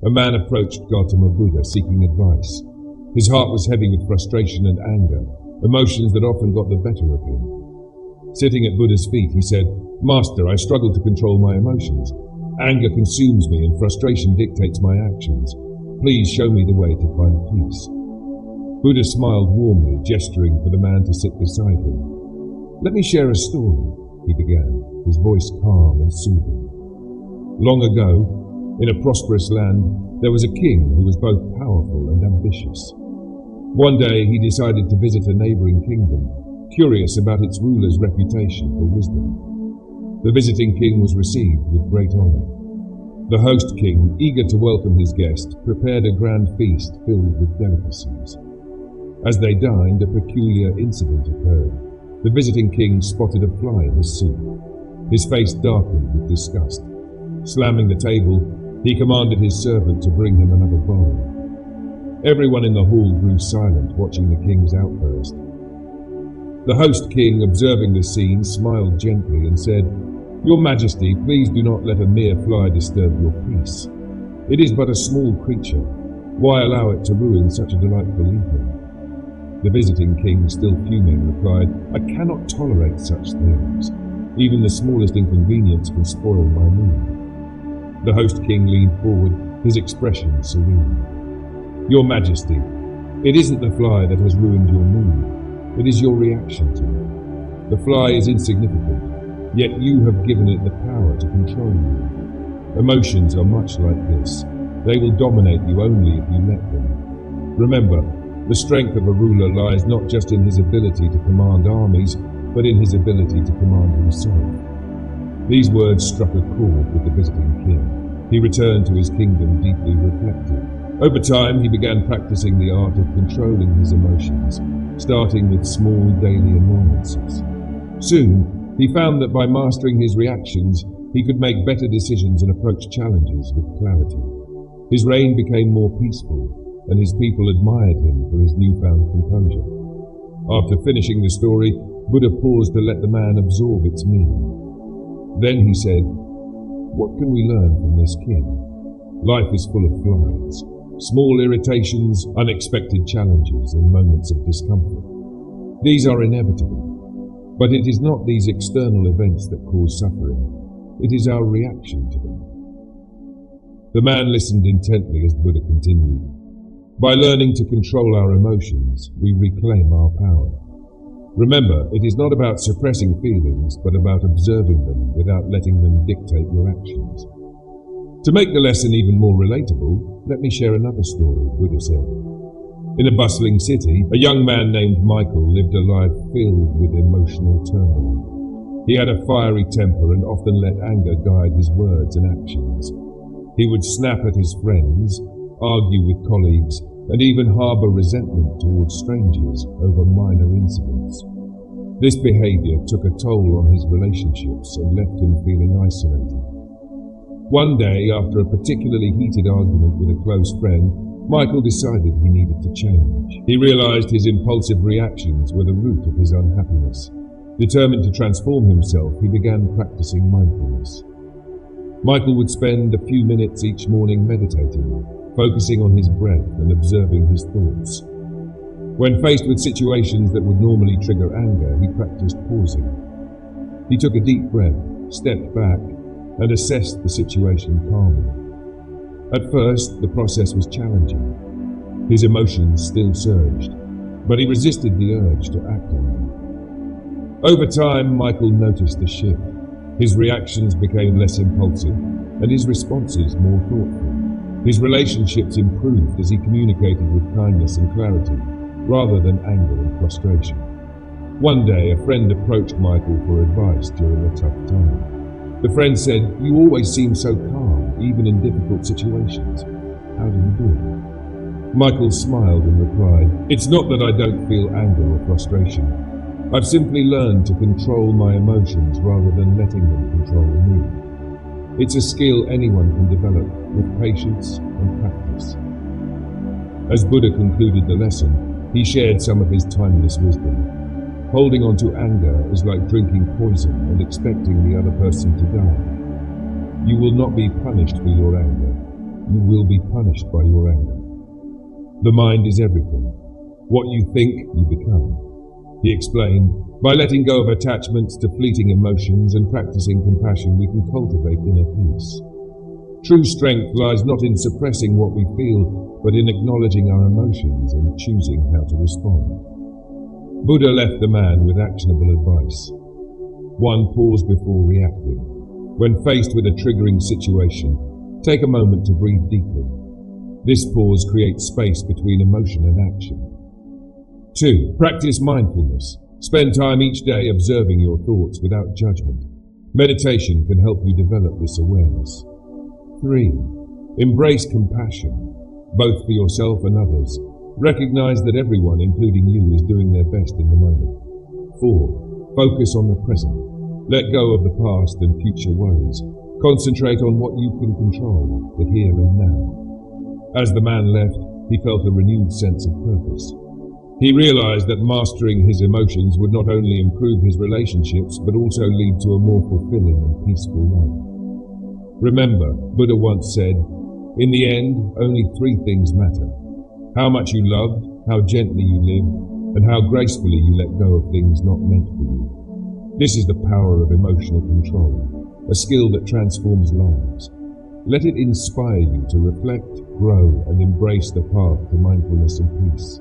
a man approached Gautama Buddha seeking advice. His heart was heavy with frustration and anger, emotions that often got the better of him. Sitting at Buddha's feet, he said, "Master, I struggle to control my emotions. Anger consumes me and frustration dictates my actions. Please show me the way to find peace." Buddha smiled warmly, gesturing for the man to sit beside him. "Let me share a story," he began, his voice calm and soothing. Long ago, in a prosperous land, there was a king who was both powerful and ambitious. One day he decided to visit a neighboring kingdom, curious about its ruler's reputation for wisdom. The visiting king was received with great honor. The host king, eager to welcome his guest, prepared a grand feast filled with delicacies. As they dined, a peculiar incident occurred. The visiting king spotted a fly in his soup. His face darkened with disgust. Slamming the table, he commanded his servant to bring him another bowl. Everyone in the hall grew silent, watching the king's outburst. The host king, observing the scene, smiled gently and said, "Your Majesty, please do not let a mere fly disturb your peace. It is but a small creature. Why allow it to ruin such a delightful evening?" The visiting king, still fuming, replied, "I cannot tolerate such things. Even the smallest inconvenience can spoil my mood." The host king leaned forward, his expression serene. "Your Majesty, it isn't the fly that has ruined your mood. It is your reaction to it. The fly is insignificant, yet you have given it the power to control you. Emotions are much like this. They will dominate you only if you let them. Remember, the strength of a ruler lies not just in his ability to command armies, but in his ability to command himself." These words struck a chord with the visiting king. He returned to his kingdom deeply reflective. Over time, he began practicing the art of controlling his emotions, starting with small daily annoyances. Soon, he found that by mastering his reactions, he could make better decisions and approach challenges with clarity. His reign became more peaceful, and his people admired him for his newfound composure. After finishing the story, Buddha paused to let the man absorb its meaning. Then he said, "What can we learn from this king? Life is full of flies, small irritations, unexpected challenges, and moments of discomfort. These are inevitable, but it is not these external events that cause suffering. It is our reaction to them." The man listened intently as Buddha continued. "By learning to control our emotions, we reclaim our power. Remember, it is not about suppressing feelings, but about observing them without letting them dictate your actions." To make the lesson even more relatable, let me share another story, Buddha said. In a bustling city, a young man named Michael lived a life filled with emotional turmoil. He had a fiery temper and often let anger guide his words and actions. He would snap at his friends, argue with colleagues, and even harbor resentment towards strangers over minor incidents. This behavior took a toll on his relationships and left him feeling isolated. One day, after a particularly heated argument with a close friend, Michael decided he needed to change. He realized his impulsive reactions were the root of his unhappiness. Determined to transform himself, he began practicing mindfulness. Michael would spend a few minutes each morning meditating, focusing on his breath and observing his thoughts. When faced with situations that would normally trigger anger, he practiced pausing. He took a deep breath, stepped back, and assessed the situation calmly. At first, the process was challenging. His emotions still surged, but he resisted the urge to act on them. Over time, Michael noticed a shift. His reactions became less impulsive, and his responses more thoughtful. His relationships improved as he communicated with kindness and clarity, rather than anger and frustration. One day, a friend approached Michael for advice during a tough time. The friend said, "You always seem so calm, even in difficult situations. How do you do it?" Michael smiled and replied, "It's not that I don't feel anger or frustration. I've simply learned to control my emotions rather than letting them control me. It's a skill anyone can develop with patience and practice." As Buddha concluded the lesson, he shared some of his timeless wisdom. Holding on to anger is like drinking poison and expecting the other person to die. You will not be punished for your anger. you will be punished by your anger. The mind is everything. What you think, you become. He explained, by letting go of attachments to fleeting emotions and practicing compassion, we can cultivate inner peace. True strength lies not in suppressing what we feel, but in acknowledging our emotions and choosing how to respond. Buddha left the man with actionable advice. 1. Pause before reacting. When faced with a triggering situation, take a moment to breathe deeply. This pause creates space between emotion and action. 2. Practice mindfulness. Spend time each day observing your thoughts without judgment. Meditation can help you develop this awareness. 3. Embrace compassion, both for yourself and others. Recognize that everyone, including you, is doing their best in the moment. 4. Focus on the present. Let go of the past and future worries. Concentrate on what you can control, the here and now. As the man left, he felt a renewed sense of purpose. He realized that mastering his emotions would not only improve his relationships, but also lead to a more fulfilling and peaceful life. Remember, Buddha once said, in the end, only 3 things matter. How much you loved, how gently you lived, and how gracefully you let go of things not meant for you. This is the power of emotional control, a skill that transforms lives. Let it inspire you to reflect, grow, and embrace the path to mindfulness and peace.